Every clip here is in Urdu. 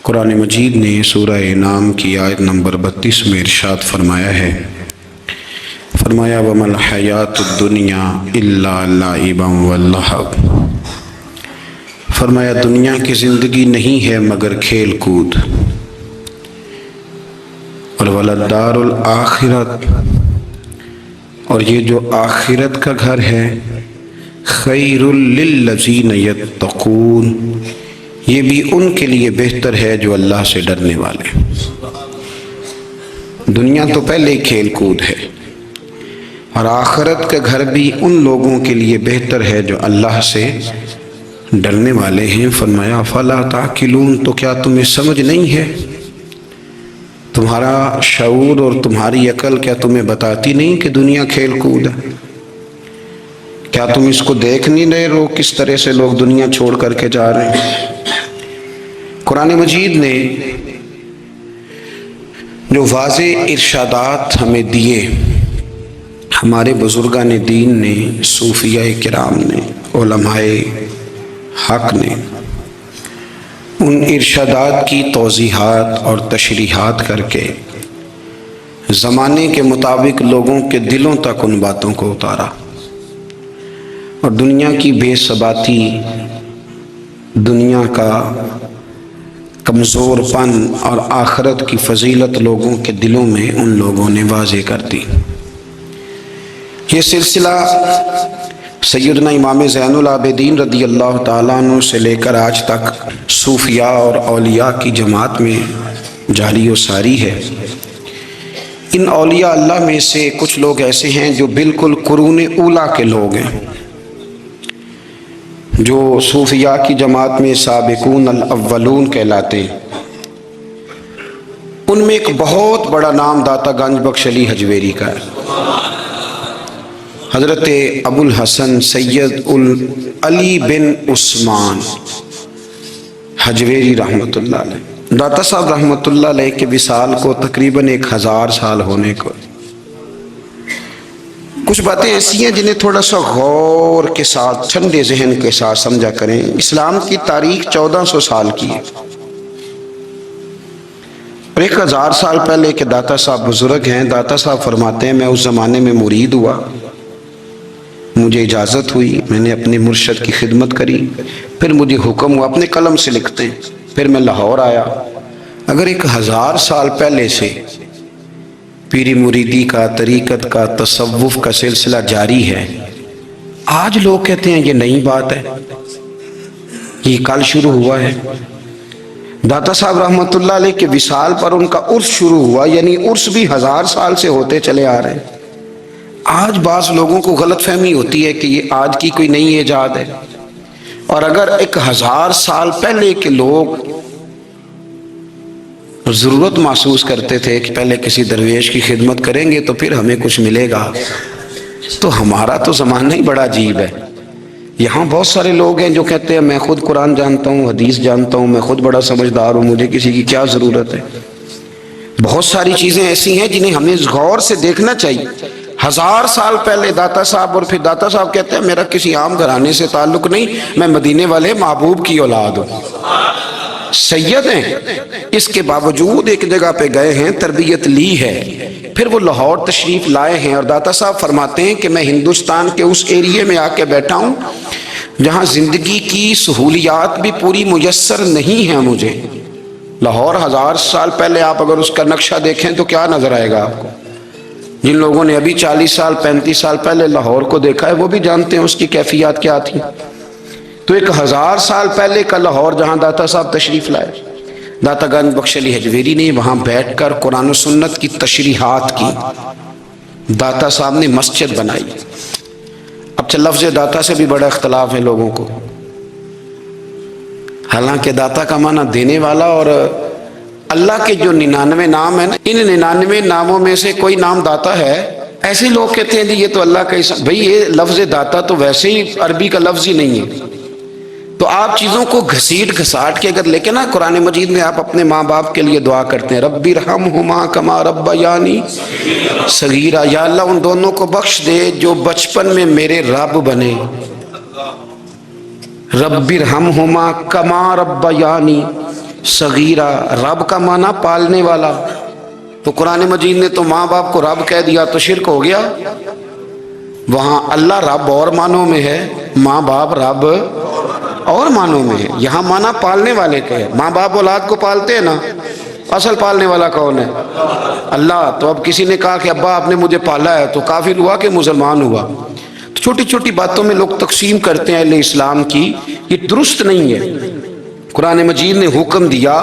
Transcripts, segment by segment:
قرآن مجید نے سورہ انعام کی آیت نمبر 32 میں ارشاد فرمایا ہے، فرمایا وَمَا الْحَيَاةُ الدُّنْيَا إِلَّا لَعِبًا وَلَهْوٌ، فرمایا دنیا کی زندگی نہیں ہے مگر کھیل کود، اور وَلَلدَّارُ الْآخِرَةُ، اور یہ جو آخرت کا گھر ہے، خَيْرٌ لِلَّذِينَ يَتَّقُونَ، یہ بھی ان کے لیے بہتر ہے جو اللہ سے ڈرنے والے۔ دنیا تو پہلے ہی کھیل کود ہے، اور آخرت کا گھر بھی ان لوگوں کے لیے بہتر ہے جو اللہ سے ڈرنے والے ہیں۔ فرمایا فَلَا تَعْقِلُونَ، تو کیا تمہیں سمجھ نہیں ہے؟ تمہارا شعور اور تمہاری عقل کیا تمہیں بتاتی نہیں کہ دنیا کھیل کود ہے؟ کیا تم اس کو دیکھ نہیں رہے ہو کس طرح سے لوگ دنیا چھوڑ کر کے جا رہے ہیں؟ قرآن مجید نے جو واضح ارشادات ہمیں دیے، ہمارے بزرگان دین نے، صوفیاء کرام نے، علماء حق نے، ان ارشادات کی توضیحات اور تشریحات کر کے زمانے کے مطابق لوگوں کے دلوں تک ان باتوں کو اتارا، اور دنیا کی بے ثباتی، دنیا کا کمزور پن اور آخرت کی فضیلت لوگوں کے دلوں میں ان لوگوں نے واضح کر دی۔ یہ سلسلہ سیدنا امام زین العابدین رضی اللہ تعالیٰ عنہ سے لے کر آج تک صوفیاء اور اولیاء کی جماعت میں جاری و ساری ہے۔ ان اولیاء اللہ میں سے کچھ لوگ ایسے ہیں جو بالکل قرون اولیٰ کے لوگ ہیں، جو صوفیاء کی جماعت میں سابقون الاولون کہلاتے ہیں۔ ان میں ایک بہت بڑا نام داتا گنج بخش علی حجویری کا ہے۔ حضرت ابو الحسن سید علی بن عثمان حجویری رحمۃ اللہ علیہ، داتا صاحب رحمۃ اللہ علیہ کے وصال کو تقریباً 1000 سال ہونے کو۔ کچھ باتیں ایسی ہیں جنہیں تھوڑا سا غور کے ساتھ، ٹھنڈے ذہن کے ساتھ سمجھا کریں۔ اسلام کی تاریخ 1400 سال کی ہے، اور 1000 سال پہلے کے داتا صاحب بزرگ ہیں۔ داتا صاحب فرماتے ہیں میں اس زمانے میں مرید ہوا، مجھے اجازت ہوئی، میں نے اپنے مرشد کی خدمت کری، پھر مجھے حکم ہوا، اپنے قلم سے لکھتے ہیں، پھر میں لاہور آیا۔ اگر 1000 سال پہلے سے پیری مریدی کا، طریقت کا، تصوف کا سلسلہ جاری ہے، آج لوگ کہتے ہیں یہ نئی بات ہے، یہ کل شروع ہوا ہے۔ داتا صاحب رحمۃ اللہ علیہ کے وصال پر ان کا عرس شروع ہوا، یعنی عرس بھی 1000 سال سے ہوتے چلے آ رہے ہیں۔ آج بعض لوگوں کو غلط فہمی ہوتی ہے کہ یہ آج کی کوئی نئی ایجاد ہے، اور اگر 1000 سال پہلے کے لوگ ضرورت محسوس کرتے تھے کہ پہلے کسی درویش کی خدمت کریں گے تو پھر ہمیں کچھ ملے گا، تو ہمارا تو زمانہ ہی بڑا عجیب ہے۔ یہاں بہت سارے لوگ ہیں جو کہتے ہیں میں خود قرآن جانتا ہوں، حدیث جانتا ہوں، میں خود بڑا سمجھدار ہوں، مجھے کسی کی کیا ضرورت ہے۔ بہت ساری چیزیں ایسی ہیں جنہیں ہمیں غور سے دیکھنا چاہیے۔ 1000 سال پہلے داتا صاحب، اور پھر داتا صاحب کہتے ہیں میرا کسی عام گھرانے سے تعلق نہیں، میں مدینے والے محبوب کی اولاد ہوں، سید ہیں۔ اس کے باوجود ایک جگہ پہ گئے ہیں، تربیت لی ہے، پھر وہ لاہور تشریف لائے ہیں، اور داتا صاحب فرماتے ہیں کہ میں ہندوستان کے اس ایریے میں آ کے بیٹھا ہوں جہاں زندگی کی سہولیات بھی پوری میسر نہیں ہیں مجھے۔ لاہور 1000 سال پہلے آپ اگر اس کا نقشہ دیکھیں تو کیا نظر آئے گا آپ کو؟ جن لوگوں نے ابھی 40 سال 35 سال پہلے لاہور کو دیکھا ہے وہ بھی جانتے ہیں اس کی کیفیات کیا تھی۔ تو 1000 سال پہلے کا لاہور جہاں داتا صاحب تشریف لائے، داتا گنج بخش علی حجویری نے وہاں بیٹھ کر قرآن و سنت کی تشریحات کی۔ داتا صاحب نے مسجد بنائی۔ اب لفظ داتا سے بھی بڑا اختلاف ہے لوگوں کو، حالانکہ داتا کا معنی دینے والا، اور اللہ کے جو 99 نام ہیں نا، ان 99 ناموں میں سے کوئی نام داتا ہے۔ ایسے لوگ کہتے ہیں کہ یہ تو اللہ کا اسم، بھئی یہ لفظ داتا تو ویسے ہی عربی کا لفظ ہی نہیں ہے۔ تو آپ چیزوں کو گھسیٹ گھساٹ کے اگر لے کے نا، قرآن مجید میں آپ اپنے ماں باپ کے لیے دعا کرتے ہیں رب ارحمہما کما ربیانی صغیرا، یا اللہ ان دونوں کو بخش دے جو بچپن میں میرے رب بنے۔ رب ارحمہما کما ربیانی صغیرہ، رب کا معنی پالنے والا، تو قرآن مجید نے تو ماں باپ کو رب کہہ دیا تو شرک ہو گیا۔ وہاں اللہ رب اور معنوں میں ہے، ماں باپ رب اور معنوں میں ہے، یہاں معنی پالنے والے کا ہے۔ ماں باپ اولاد کو پالتے ہیں نا، اصل پالنے والا کون ہے؟ اللہ۔ تو اب کسی نے کہا کہ ابا آپ نے مجھے پالا ہے، تو کافر ہوا کہ مسلمان ہوا؟ تو چھوٹی چھوٹی باتوں میں لوگ تقسیم کرتے ہیں اہل اسلام کی، یہ درست نہیں ہے۔ قرآن مجید نے حکم دیا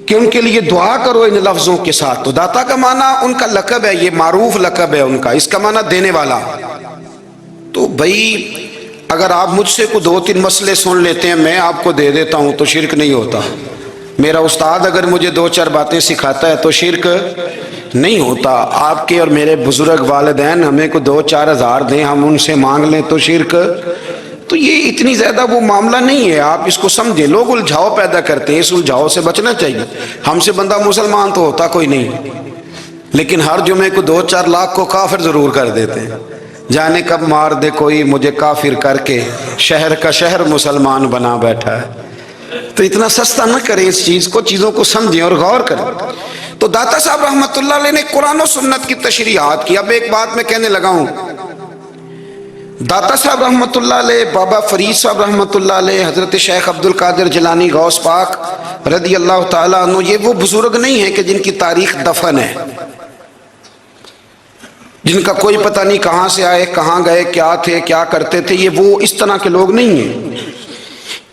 کہ ان کے لیے دعا کرو ان لفظوں کے ساتھ۔ تو داتا کا معنی ان کا لقب ہے، یہ معروف لقب ہے ان کا، اس کا معنی دینے والا۔ تو بھائی اگر آپ مجھ سے کوئی 2-3 مسئلے سن لیتے ہیں، میں آپ کو دے دیتا ہوں تو شرک نہیں ہوتا۔ میرا استاد اگر مجھے 2-4 باتیں سکھاتا ہے تو شرک نہیں ہوتا۔ آپ کے اور میرے بزرگ والدین ہمیں کو 2-4 ہزار دیں، ہم ان سے مانگ لیں تو شرک، تو یہ اتنی زیادہ وہ معاملہ نہیں ہے، آپ اس کو سمجھیں۔ لوگ الجھاؤ پیدا کرتے ہیں، اس الجھاؤ سے بچنا چاہیے۔ ہم سے بندہ مسلمان تو ہوتا کوئی نہیں، لیکن ہر جمعے کو 2-4 لاکھ کو کافر ضرور کر دیتے ہیں۔ جانے کب مار دے کوئی مجھے کافر کر کے، شہر کا شہر مسلمان بنا بیٹھا ہے۔ تو اتنا سستا نہ کریں اس چیز کو، چیزوں کو سمجھیں اور غور کریں۔ تو داتا صاحب رحمۃ اللہ علیہ نے قرآن و سنت کی تشریحات کی۔ اب ایک بات میں کہنے لگا ہوں، داتا صاحب رحمۃ اللہ علیہ، بابا فرید صاحب رحمۃ اللہ علیہ، حضرت شیخ عبد القادر جیلانی غوث پاک رضی اللہ تعالیٰ عنہ، یہ وہ بزرگ نہیں ہیں کہ جن کی تاریخ دفن ہے، جن کا کوئی پتہ نہیں کہاں سے آئے، کہاں گئے، کیا تھے، کیا کرتے تھے، یہ وہ اس طرح کے لوگ نہیں ہیں۔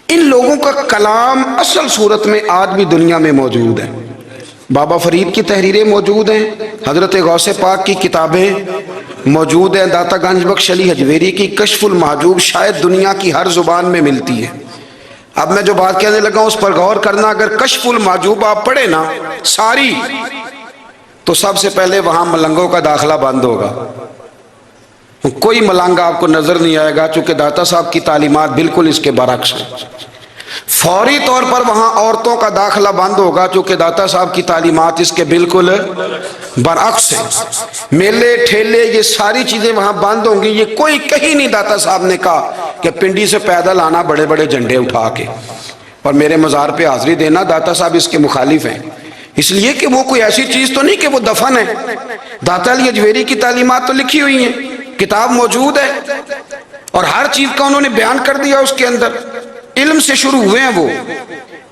ان لوگوں کا کلام اصل صورت میں آج بھی دنیا میں موجود ہے۔ بابا فرید کی تحریریں موجود ہیں، حضرت غوث پاک کی کتابیں موجود ہیں، داتا گنج بخش علی حجویری کی کشف المحجوب شاید دنیا کی ہر زبان میں ملتی ہے۔ اب میں جو بات کہنے لگا ہوں اس پر غور کرنا، اگر کشف المحجوب آپ پڑھیں نا ساری، تو سب سے پہلے وہاں ملنگوں کا داخلہ بند ہوگا، کوئی ملنگ آپ کو نظر نہیں آئے گا، چونکہ داتا صاحب کی تعلیمات بالکل اس کے برعکس ہیں۔ فوری طور پر وہاں عورتوں کا داخلہ بند ہوگا، چونکہ داتا صاحب کی تعلیمات اس کے بالکل برعکس ہیں۔ میلے ٹھیلے یہ ساری چیزیں وہاں بند ہوں گی۔ یہ کوئی کہیں نہیں داتا صاحب نے کہا کہ پنڈی سے پیدل آنا بڑے بڑے جھنڈے اٹھا کے اور میرے مزار پہ حاضری دینا، داتا صاحب اس کے مخالف ہیں، اس لیے کہ وہ کوئی ایسی چیز تو نہیں کہ وہ دفن ہے۔ داتا علی حجویری کی تعلیمات تو لکھی ہوئی ہیں، کتاب موجود ہے، اور ہر چیز کا انہوں نے بیان کر دیا اس کے اندر۔ علم سے شروع ہوئے ہیں وہ،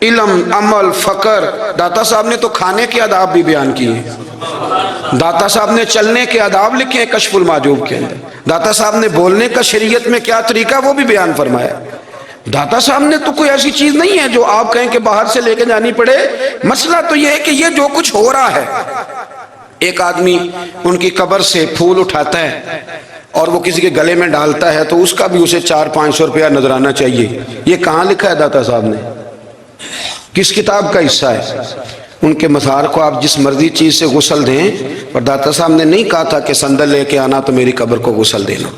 علم، عمل، فقر۔ داتا صاحب نے تو کھانے کے آداب بھی بیان کیے ہیں، داتا صاحب نے چلنے کے آداب لکھے ہیں کشف المحجوب کے اندر، داتا صاحب نے بولنے کا شریعت میں کیا طریقہ وہ بھی بیان فرمایا۔ داتا صاحب نے تو کوئی ایسی چیز نہیں ہے جو آپ کہیں کہ باہر سے لے کے جانی پڑے۔ مسئلہ تو یہ ہے کہ یہ جو کچھ ہو رہا ہے، ایک آدمی ان کی قبر سے پھول اٹھاتا ہے اور وہ کسی کے گلے میں ڈالتا ہے تو اس کا بھی اسے 400-500 روپیہ نظرانہ چاہیے۔ یہ کہاں لکھا ہے داتا صاحب نے؟ کس کتاب کا حصہ ہے؟ ان کے مزار کو آپ جس مرضی چیز سے غسل دیں، اور داتا صاحب نے نہیں کہا تھا کہ سندل لے کے آنا تو میری قبر کو غسل دینا،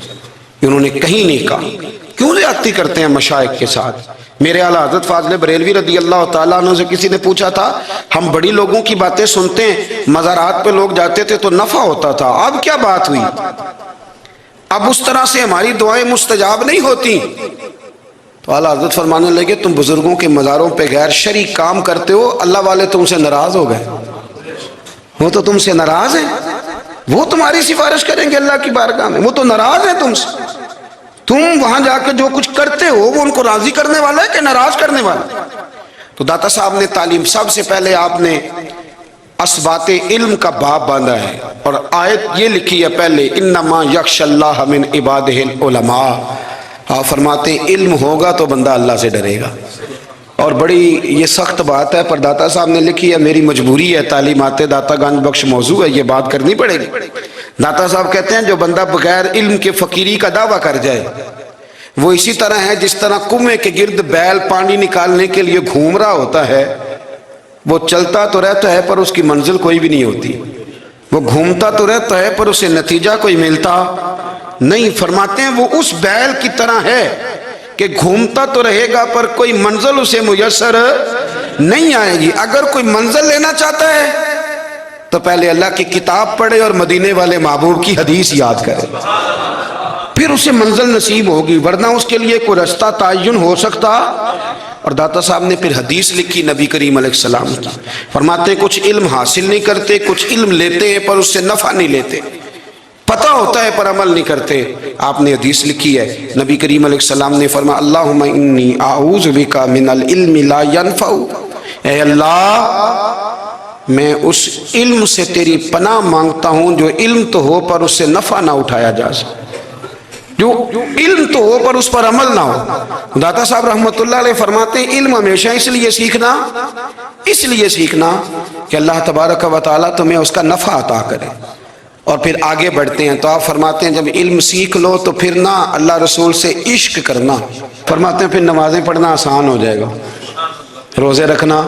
انہوں نے کہیں نہیں کہا۔ کیوں زیادتی کرتے ہیں مشائخ کے ساتھ؟ میرے اعلیٰ حضرت فاضل بریلوی رضی اللہ تعالیٰ عنہ سے کسی نے پوچھا تھا، ہم بڑی لوگوں کی باتیں سنتے ہیں، مزارات پہ لوگ جاتے تھے تو نفع ہوتا تھا، اب کیا بات ہوئی؟ اب اس طرح سے ہماری دعائیں مستجاب نہیں ہوتی۔ تو اعلیٰ حضرت فرمانے لگے، تم بزرگوں کے مزاروں پہ غیر شرعی کام کرتے ہو، اللہ والے تم سے ناراض ہو گئے، وہ تو تم سے ناراض ہیں، وہ تمہاری سفارش کریں گے اللہ کی بارگاہ میں، وہ تو ناراض ہیں تم سے۔ تم وہاں جا کے جو کچھ کرتے ہو وہ ان کو راضی کرنے والا ہے کہ ناراض کرنے والا؟ تو داتا صاحب نے تعلیم، سب سے پہلے آپ نے اسبات علم کا باب باندھا ہے، اور آیت یہ لکھی ہے پہلے، انما یخشی اللہ من عبادہ العلماء۔ آپ فرماتے ہیں علم ہوگا تو بندہ اللہ سے ڈرے گا، اور بڑی یہ سخت بات ہے، پر داتا صاحب نے لکھی ہے، میری مجبوری ہے، تعلیمات داتا گنج بخش موضوع ہے، یہ بات کرنی پڑے گی۔ داتا صاحب کہتے ہیں جو بندہ بغیر علم کے فقیری کا دعویٰ کر جائے، وہ اسی طرح ہے جس طرح کنویں کے گرد بیل پانی نکالنے کے لیے گھوم رہا ہوتا ہے، وہ چلتا تو رہتا ہے پر اس کی منزل کوئی بھی نہیں ہوتی، وہ گھومتا تو رہتا ہے پر اسے نتیجہ کوئی ملتا نہیں۔ فرماتے ہیں وہ اس بیل کی طرح ہے کہ گھومتا تو رہے گا پر کوئی منزل اسے میسر نہیں آئے گی۔ اگر کوئی منزل لینا چاہتا ہے تو پہلے اللہ کی کتاب پڑھے اور مدینے والے محبوب کی حدیث یاد کرے، پھر اسے منزل نصیب ہوگی، ورنہ اس کے لیے کوئی رستہ تعین ہو سکتا اور داتا صاحب نے پھر حدیث لکھی نبی کریم علیہ السلام کی، فرماتے ہیں کچھ علم حاصل نہیں کرتے، کچھ علم لیتے ہیں پر اس سے نفع نہیں لیتے، پتہ ہوتا ہے پر عمل نہیں کرتے۔ آپ نے حدیث لکھی ہے، نبی کریم علیہ السلام نے فرمایا اللہم انی اعوذ بک من العلم لا ینفع، اے اللہ میں اس علم سے تیری پناہ مانگتا ہوں جو علم تو ہو پر اس سے نفع نہ اٹھایا جا سکے، جو علم تو ہو پر اس پر عمل نہ ہو۔ داتا صاحب رحمۃ اللہ علیہ فرماتے ہیں علم ہمیشہ اس لیے سیکھنا کہ اللہ تبارک و تعالیٰ تمہیں اس کا نفع عطا کرے، اور پھر آگے بڑھتے ہیں تو آپ فرماتے ہیں جب علم سیکھ لو تو پھر نہ اللہ رسول سے عشق کرنا، فرماتے ہیں پھر نمازیں پڑھنا آسان ہو جائے گا، روزے رکھنا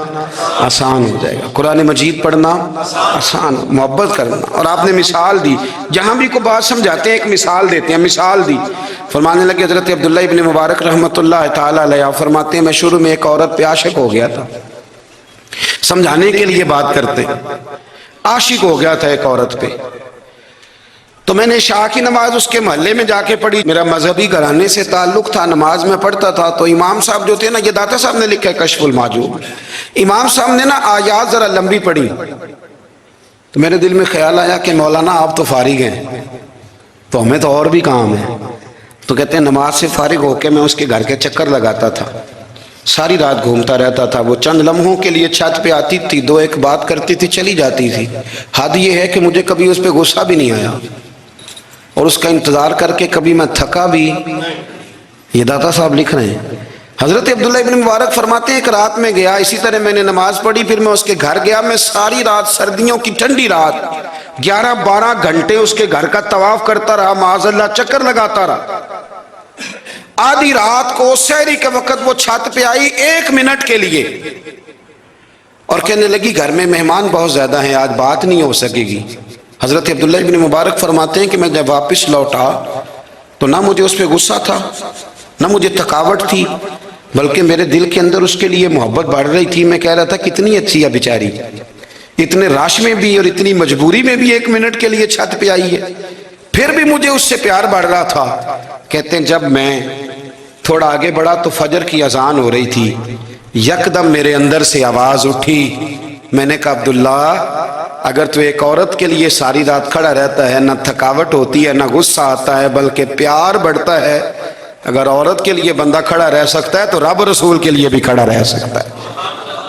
آسان ہو جائے گا، قرآن مجید پڑھنا آسان، محبت کرنا۔ اور آپ نے مثال دی، جہاں بھی کوئی بات سمجھاتے ہیں ایک مثال دیتے ہیں، مثال دی، فرمانے لگے حضرت عبداللہ ابن مبارک رحمۃ اللہ تعالیٰ علیہ فرماتے ہیں میں شروع میں ایک عورت پہ عاشق ہو گیا تھا، سمجھانے کے لیے بات کرتے، عاشق ہو گیا تھا ایک عورت پہ، تو میں نے عشاء کی نماز اس کے محلے میں جا کے پڑھی، میرا مذہبی گھرانے سے تعلق تھا، نماز میں پڑھتا تھا، تو امام صاحب جو تھے نا، یہ داتا صاحب نے لکھا ہے کشف المحجوب، امام صاحب نے نا آیات ذرا لمبی پڑھی، تو میرے دل میں خیال آیا کہ مولانا آپ تو فارغ ہیں تو ہمیں تو اور بھی کام ہے، تو کہتے ہیں نماز سے فارغ ہو کے میں اس کے گھر کے چکر لگاتا تھا، ساری رات گھومتا رہتا تھا، وہ چند لمحوں کے لیے چھت پہ آتی تھی، دو ایک بات کرتی تھی چلی جاتی تھی، حد یہ ہے کہ مجھے کبھی اس پہ غصہ بھی نہیں آیا، اور اس کا انتظار کر کے کبھی میں تھکا بھی۔ یہ داتا صاحب لکھ رہے ہیں، حضرت عبداللہ ابن مبارک فرماتے ہیں ایک رات میں گیا، اسی طرح میں نے نماز پڑھی، پھر میں اس کے گھر گیا، میں ساری رات، سردیوں کی ٹھنڈی رات 11-12 گھنٹے اس کے گھر کا طواف کرتا رہا، معاذ اللہ چکر لگاتا رہا، آدھی رات کو سحری کے وقت وہ چھت پہ آئی 1 منٹ کے لیے اور کہنے لگی گھر میں مہمان بہت زیادہ ہیں، آج بات نہیں ہو سکے گی۔ حضرت عبداللہ ابن مبارک فرماتے ہیں کہ میں جب واپس لوٹا تو نہ مجھے اس پہ غصہ تھا، نہ مجھے تھکاوٹ تھی، بلکہ میرے دل کے اندر اس کے لیے محبت بڑھ رہی تھی۔ میں کہہ رہا تھا کتنی اچھی ہے بیچاری، اتنے رش میں بھی اور اتنی مجبوری میں بھی 1 منٹ کے لیے چھت پہ آئی ہے، پھر بھی مجھے اس سے پیار بڑھ رہا تھا۔ کہتے ہیں جب میں تھوڑا آگے بڑھا تو فجر کی اذان ہو رہی تھی، یکدم میرے اندر سے آواز اٹھی، میں نے کہا عبداللہ اگر تو ایک عورت کے لیے ساری رات کھڑا رہتا ہے، نہ تھکاوٹ ہوتی ہے، نہ غصہ آتا ہے، بلکہ پیار بڑھتا ہے، اگر عورت کے لیے بندہ کھڑا رہ سکتا ہے تو رب رسول کے لیے بھی کھڑا رہ سکتا ہے۔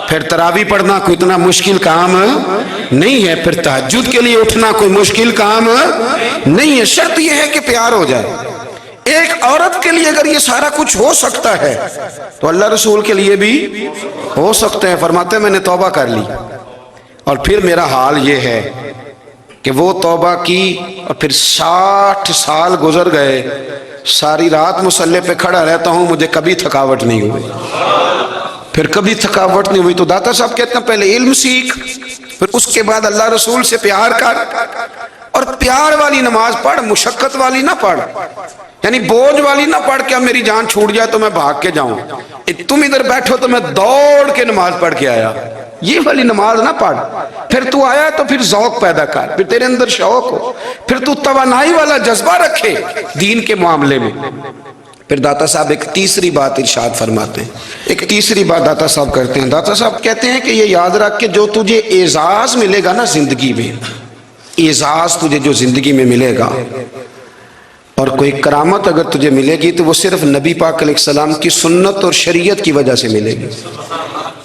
پھر تراویح پڑھنا کوئی اتنا مشکل کام نہیں ہے، پھر تہجد کے لیے اٹھنا کوئی مشکل کام نہیں ہے، شرط یہ ہے کہ پیار ہو جائے۔ ایک عورت کے لیے اگر یہ سارا کچھ ہو سکتا ہے تو اللہ رسول کے لیے بھی ہو سکتا ہے۔ فرماتے ہیں میں نے توبہ کر لی، اور پھر میرا حال یہ ہے کہ وہ توبہ کی اور پھر 60 سال گزر گئے، ساری رات مصلی پہ کھڑا رہتا ہوں، مجھے کبھی تھکاوٹ نہیں ہوئی، پھر کبھی تھکاوٹ نہیں ہوئی۔ تو داتا صاحب کہتے ہیں پہلے علم سیکھ، پھر اس کے بعد اللہ رسول سے پیار کر، اور پیار والی نماز پڑھ، مشقت والی نہ پڑھ، یعنی بوجھ والی نہ پڑھ کہ اب میری جان چھوٹ جائے تو میں بھاگ کے جاؤں، تم ادھر بیٹھو تو میں دوڑ کے نماز پڑھ کے آیا، یہ والی نماز نہ پڑھ۔ پھر تو آیا تو پھر ذوق پیدا کر، پھر تیرے اندر شوق ہو، پھر تو توانائی والا جذبہ رکھے دین کے معاملے میں۔ پھر داتا صاحب ایک تیسری بات ارشاد فرماتے ہیں، ایک تیسری بات داتا صاحب کرتے ہیں، داتا صاحب کہتے ہیں کہ یہ یاد رکھ کہ جو تجھے اعزاز ملے گا نا زندگی میں، اعزاز تجھے جو زندگی میں ملے گا اور کوئی کرامت اگر تجھے ملے گی تو وہ صرف نبی پاک علیہ السلام کی سنت اور شریعت کی وجہ سے ملے گی۔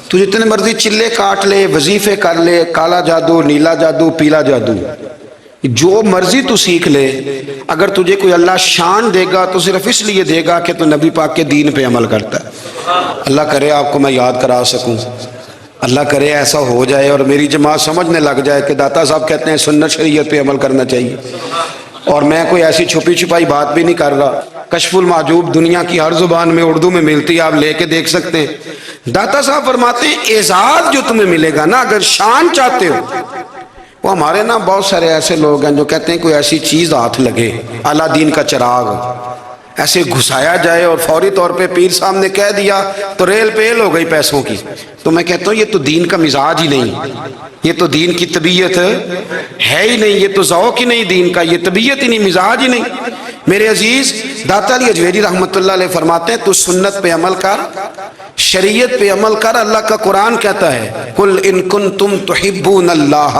تو جتنے مرضی چلے کاٹ لے، وظیفے کر لے، کالا جادو، نیلا جادو، پیلا جادو، جو مرضی تو سیکھ لے، اگر تجھے کوئی اللہ شان دے گا تو صرف اس لیے دے گا کہ تو نبی پاک کے دین پہ عمل کرتا ہے۔ اللہ کرے آپ کو میں یاد کرا سکوں، اللہ کرے ایسا ہو جائے اور میری جماعت سمجھنے لگ جائے کہ داتا صاحب کہتے ہیں سنت شریعت پہ عمل کرنا چاہیے، اور میں کوئی ایسی چھپی چھپائی بات بھی نہیں کر رہا۔ کشف المحجوب دنیا کی ہر زبان میں اردو میں ملتی ہے، آپ لے کے دیکھ سکتے ہیں۔ داتا صاحب فرماتے ہیں اعزاز جو تمہیں ملے گا نا، اگر شان چاہتے ہو، وہ ہمارے نا بہت سارے ایسے لوگ ہیں جو کہتے ہیں کوئی ایسی چیز ہاتھ لگے، اعلیٰ دین کا چراغ ایسے گھسایا جائے اور فوری طور پہ پیر صاحب نے کہہ دیا تو ریل پیل ہو گئی پیسوں کی، تو میں کہتا ہوں یہ تو دین کا مزاج ہی نہیں، یہ تو دین کی طبیعت ہے ہی نہیں، یہ تو ذوق ہی نہیں دین کا، یہ طبیعت ہی نہیں، مزاج ہی نہیں۔ میرے عزیز داتا علی اجویری رحمت اللہ علیہ فرماتے ہیں تو سنت پہ عمل کر، شریعت پہ عمل کر. اللہ کا قرآن کہتا ہے قل ان کنتم تحبون اللہ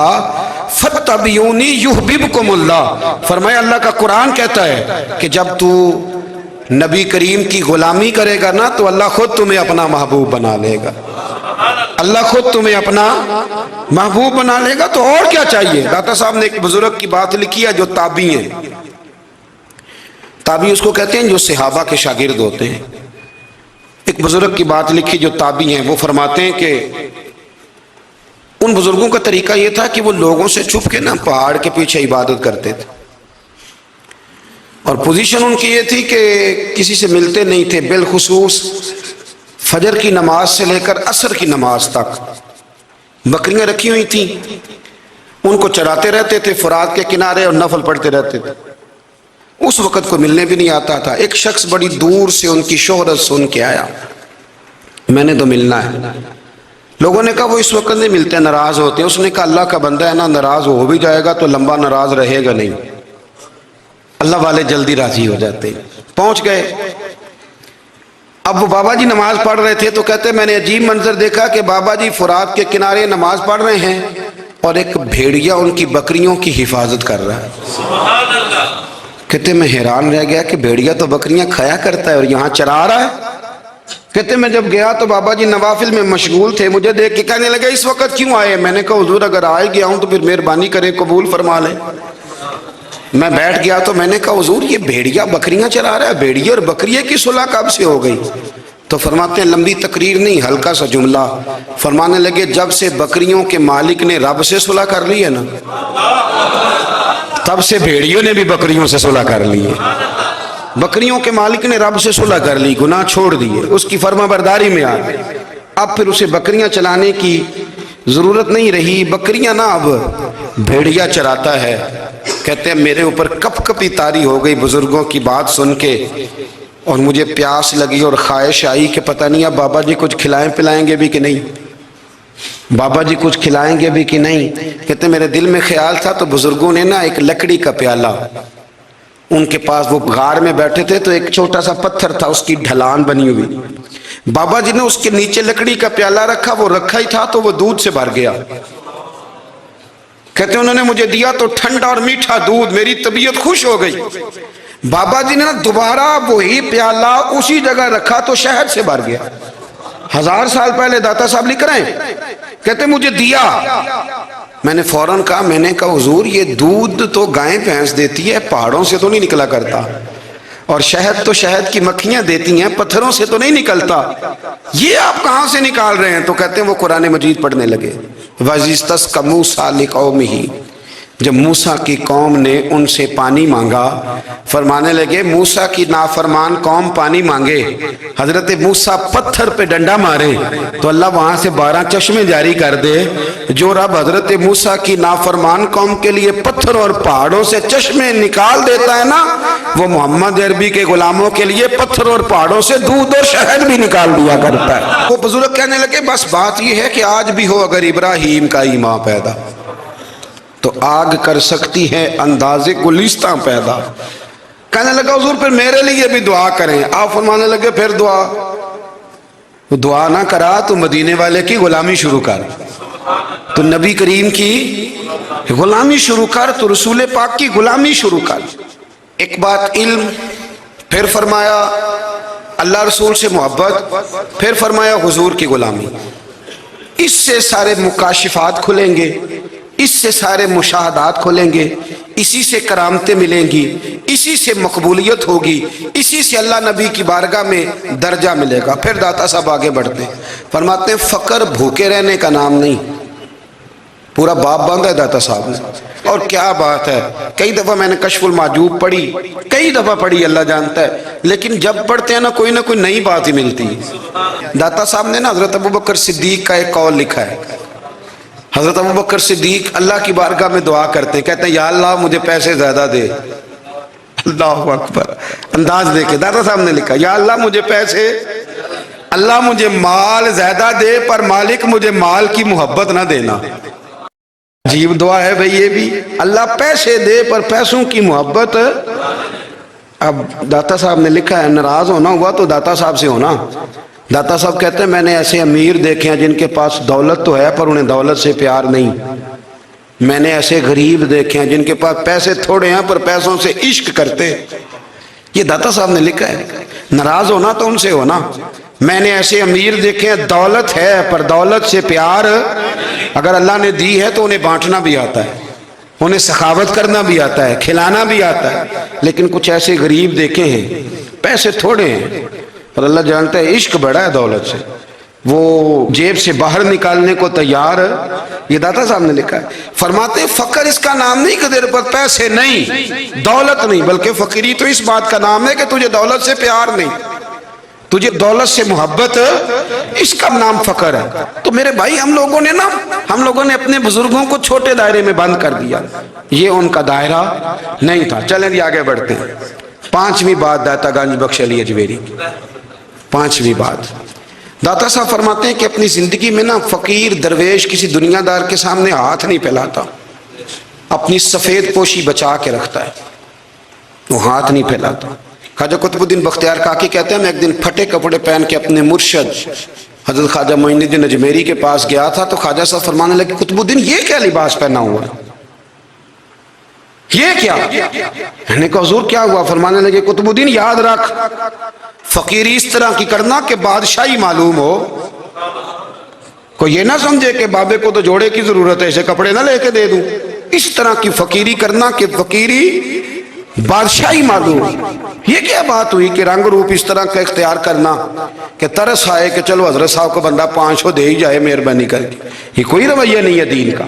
فاتبعونی یحببکم اللہ. فرمایا اللہ کا قرآن کہتا ہے کہ جب تو نبی کریم کی غلامی کرے گا نا تو اللہ خود تمہیں اپنا محبوب بنا لے گا. اللہ خود تمہیں اپنا محبوب بنا لے گا. تو اور کیا چاہیے. داتا صاحب نے ایک بزرگ کی بات لکھی ہے جو تابعی ہیں. تابعی اس کو کہتے ہیں جو صحابہ کے شاگرد ہوتے ہیں. ایک بزرگ کی بات لکھی جو تابعی ہیں. وہ فرماتے ہیں کہ ان بزرگوں کا طریقہ یہ تھا کہ وہ لوگوں سے چھپ کے نا پہاڑ کے پیچھے عبادت کرتے تھے. اور پوزیشن ان کی یہ تھی کہ کسی سے ملتے نہیں تھے. بالخصوص فجر کی نماز سے لے کر عصر کی نماز تک بکریاں رکھی ہوئی تھیں. ان کو چراتے رہتے تھے فرات کے کنارے اور نفل پڑھتے رہتے تھے. اس وقت کو ملنے بھی نہیں آتا تھا. ایک شخص بڑی دور سے ان کی شہرت سن کے آیا. میں نے تو ملنا ہے. لوگوں نے کہا وہ اس وقت نہیں ملتے, ناراض ہوتے ہیں. اس نے کہا اللہ کا بندہ ہے نا, ناراض ہو بھی جائے گا تو لمبا ناراض رہے گا نہیں. اللہ والے جلدی راضی ہو جاتے. پہنچ گئے. اب وہ بابا جی نماز پڑھ رہے تھے تو کہتے میں نے عجیب منظر دیکھا کہ بابا جی فرات کے کنارے نماز پڑھ رہے ہیں اور ایک بھیڑیا ان کی بکریوں کی حفاظت کر رہا ہے. سبحان اللہ. کہتے میں حیران رہ گیا کہ بھیڑیا تو بکریاں کھایا کرتا ہے اور یہاں چرا رہا ہے. کہتے میں جب گیا تو بابا جی نوافل میں مشغول تھے. مجھے دیکھ کے کہنے لگے اس وقت کیوں آئے. میں نے کہا حضور اگر آئے گیا ہوں تو پھر مہربانی کریں قبول فرما لیں. میں بیٹھ گیا تو میں نے کہا حضور یہ بھیڑیا بکریاں چرا رہا ہے, بھیڑیا اور بکریے کی صلح کب سے ہو گئی. تو فرماتے ہیں لمبی تقریر نہیں, ہلکا سا جملہ. فرمانے لگے جب سے بکریوں کے مالک نے رب سے صلح کر لی ہے نا تب سے بھیڑیوں نے بھی بکریوں سے صلح کر لی ہے. بکریوں کے مالک نے رب سے صلح کر لی, گناہ چھوڑ دیے, اس کی فرما برداری میں آ گئے. اب پھر اسے بکریاں چلانے کی ضرورت نہیں رہی. بکریاں نا اب بھیڑیا چراتا ہے. کہتے ہیں میرے اوپر کپ کپی طاری ہو گئی بزرگوں کی بات سن کے, اور مجھے پیاس لگی اور خواہش آئی کہ پتہ نہیں اب بابا جی کچھ کھلائیں پلائیں گے بھی کہ نہیں, بابا جی کچھ کھلائیں گے بھی کہ نہیں. کہتے میرے دل میں خیال تھا تو بزرگوں نے نا ایک لکڑی کا پیالہ, ان کے پاس وہ غار میں بیٹھے تھے تو ایک چھوٹا سا پتھر تھا اس کی ڈھلان بنی ہوئی. بابا جی نے اس کے نیچے لکڑی کا پیالہ رکھا, وہ رکھا ہی تھا تو وہ دودھ سے بھر گیا. کہتے ہیں انہوں نے مجھے دیا تو ٹھنڈا اور میٹھا دودھ, میری طبیعت خوش ہو گئی. بابا جی نے دوبارہ وہی پیالہ اسی جگہ رکھا تو شہد سے بھر گیا. 1000 سال پہلے داتا صاحب لکھ رہے ہیں. کہتے مجھے دیا. میں نے فوراً کہا, میں نے کہا حضور یہ دودھ تو گائیں بھینس دیتی ہے, پہاڑوں سے تو نہیں نکلا کرتا, اور شہد تو شہد کی مکھیاں دیتی ہیں, پتھروں سے تو نہیں نکلتا, یہ آپ کہاں سے نکال رہے ہیں. تو کہتے ہیں وہ قرآن مجید پڑھنے لگے. وَإِذِ اسْتَسْقَى مُوسَىٰ لِقَوْمِهِ, جب موسیٰ کی قوم نے ان سے پانی مانگا, فرمانے لگے موسیٰ کی نافرمان قوم پانی مانگے, حضرت موسیٰ پتھر پہ ڈنڈا مارے تو اللہ وہاں سے 12 چشمے جاری کر دے. جو رب حضرت موسیٰ کی نافرمان قوم کے لیے پتھر اور پہاڑوں سے چشمے نکال دیتا ہے نا, وہ محمد عربی کے غلاموں کے لیے پتھر اور پہاڑوں سے دودھ اور شہد بھی نکال دیا کرتا ہے. وہ بزرگ کہنے لگے بس بات یہ ہے کہ آج بھی ہو اگر ابراہیم کا ایمان پیدا تو آگ کر سکتی ہے انداز گلستہ پیدا. کہنے لگا حضور پھر میرے لیے بھی دعا کریں. آپ فرمانے لگے پھر دعا نہ کرا تو مدینے والے کی غلامی شروع کر, تو نبی کریم کی غلامی شروع کر, تو رسول پاک کی غلامی شروع کر. ایک بات علم, پھر فرمایا اللہ رسول سے محبت, پھر فرمایا حضور کی غلامی. اس سے سارے مکاشفات کھلیں گے, اس سے سارے مشاہدات کھلیں گے, اسی سے کرامتیں ملیں گی, اسی سے مقبولیت ہوگی, اسی سے اللہ نبی کی بارگاہ میں درجہ ملے گا. پھر داتا صاحب آگے بڑھتے ہیں, فرماتے ہیں فقر بھوکے رہنے کا نام نہیں. پورا باب باندھا ہے داتا صاحب نے, اور کیا بات ہے. کئی دفعہ میں نے کشف المحجوب پڑھی, کئی دفعہ پڑھی, اللہ جانتا ہے, لیکن جب پڑھتے ہیں نا کوئی نہ کوئی نئی بات ہی ملتی ہے. داتا صاحب نے نا حضرت ابوبکر صدیق کا ایک قول لکھا ہے. حضرت ابوبکر صدیق اللہ کی بارگاہ میں دعا کرتے, کہتے ہیں یا اللہ مجھے پیسے زیادہ دے. اللہ اکبر, انداز دیکھے داتا صاحب نے لکھا یا اللہ مجھے پیسے, اللہ مجھے مال زیادہ دے پر مالک مجھے مال کی محبت نہ دینا. عجیب دعا ہے بھئی یہ بھی, اللہ پیسے دے پر پیسوں کی محبت. اب داتا صاحب نے لکھا ہے ناراض ہونا ہوا تو داتا صاحب سے ہونا, داتا صاحب کہتے ہیں میں نے ایسے امیر دیکھے ہیں جن کے پاس دولت تو ہے پر انہیں دولت سے پیار نہیں، میں نے ایسے غریب دیکھے ہیں جن کے پاس پیسے تھوڑے ہیں پر پیسوں سے عشق کرتے۔ یہ داتا صاحب نے لکھا ہے، ناراض ہونا تو ان سے ہونا۔ میں نے ایسے امیر دیکھے ہیں دولت ہے پر دولت سے پیار، اگر اللہ نے دی ہے تو انہیں بانٹنا بھی آتا ہے، انہیں سخاوت کرنا بھی آتا ہے، کھلانا بھی آتا ہے، لیکن کچھ ایسے غریب دیکھے ہیں پیسے تھوڑے ہیں پر اللہ جانتا ہے عشق بڑا ہے دولت سے، وہ جیب سے باہر نکالنے کو تیار۔ یہ داتا صاحب نے لکھا ہے، فرماتے ہیں فقر اس کا نام نہیں کہ تیرے پر پیسے نہیں، دولت نہیں، بلکہ فقیری تو اس بات کا نام ہے کہ تجھے دولت سے پیار نہیں، تجھے دولت سے محبت، اس کا نام فقر ہے۔ تو میرے بھائی ہم لوگوں نے اپنے بزرگوں کو چھوٹے دائرے میں بند کر دیا، یہ ان کا دائرہ نہیں تھا۔ چلیں جی آگے بڑھتے ہیں۔ پانچویں بات داتا گنج بخش علی اجمیری، پانچویں بات داتا صاحب فرماتے ہیں کہ اپنی زندگی میں فقیر درویش کسی دنیا دار کے سامنے ہاتھ نہیں پھیلاتا، اپنی سفید پوشی بچا کے رکھتا ہے، وہ ہاتھ نہیں پھیلاتا۔ خواجہ قطب الدین بختیار کاکی کہتے ہیں میں ایک دن پھٹے کپڑے پہن کے اپنے مرشد حضرت خواجہ معین الدین اجمیری کے پاس گیا تھا تو خواجہ صاحب فرمانے لگے قطب الدین یہ کیا لباس پہنا ہوا ہے، یہ کیا؟ میں نے کہا حضور کیا ہوا؟ فرمانے لگے قطب الدین یاد رکھ فقیری اس طرح کی کرنا کہ بادشاہی معلوم ہو، کوئی یہ نہ سمجھے کہ بابے کو تو جوڑے کی ضرورت ہے اسے کپڑے نہ لے کے دے دوں، اس طرح کی فقیری کرنا کہ فقیری بادشاہی معلوم۔ یہ کیا بات ہوئی کہ رنگ روپ اس طرح کا اختیار کرنا کہ ترس آئے کہ چلو حضرت صاحب کو بندہ 500 دے ہی جائے مہربانی کر کے، یہ کوئی رویہ نہیں ہے دین کا۔